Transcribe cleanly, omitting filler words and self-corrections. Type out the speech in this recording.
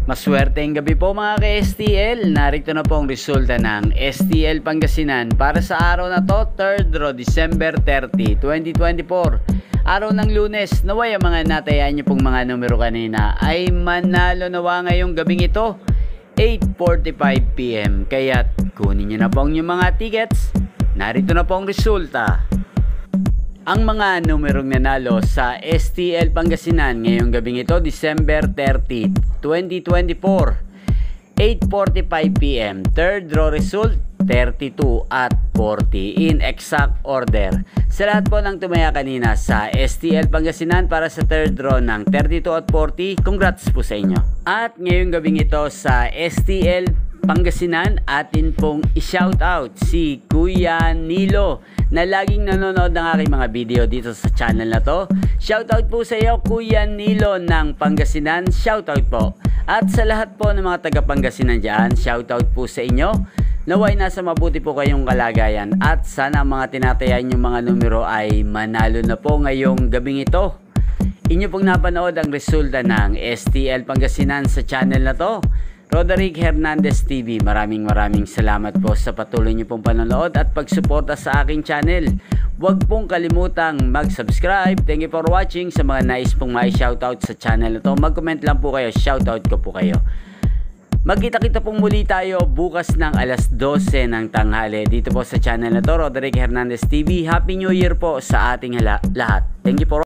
Maswerteng gabi po mga ka-STL. Narito na po ang resulta ng STL Pangasinan para sa araw na to, 3rd December 30, 2024. Araw ng Lunes. Naway ang mga natayaan nyo pong mga numero kanina ay manalo nawa ngayong gabing ito, 8:45 PM. Kaya't kunin nyo na po ang inyong mga tickets. Narito na po ang resulta. Ang mga numerong nanalo sa STL Pangasinan ngayong gabing ito, December 30, 2024, 8:45 PM. Third draw result, 32 at 40 in exact order. Sa lahat po ng tumaya kanina sa STL Pangasinan para sa third draw ng 32 at 40, congrats po sa inyo. At ngayong gabing ito sa STL Pangasinan, atin pong i-shoutout si Kuya Nilo na laging nanonood ng aking mga video dito sa channel na to. Shoutout po sa iyo Kuya Nilo ng Pangasinan, shoutout po. At sa lahat po ng mga taga Pangasinan dyan, shoutout po sa inyo. Naway nasa mabuti po kayong kalagayan at sana ang mga tinatayan yung mga numero ay manalo na po ngayong gabing ito. Inyo pong napanood ang resulta ng STL Pangasinan sa channel na to, Roderick Hernandez TV. Maraming salamat po sa patuloy niyo pong panonood at pagsuporta sa aking channel. Huwag pong kalimutang mag-subscribe. Thank you for watching. Sa mga nais pong ma-shoutout sa channel na to, mag-comment lang po kayo, shoutout ko po kayo. Magkita-kita pong muli tayo bukas ng alas 12 ng tanghali dito po sa channel na to, Roderick Hernandez TV. Happy New Year po sa ating lahat. Thank you for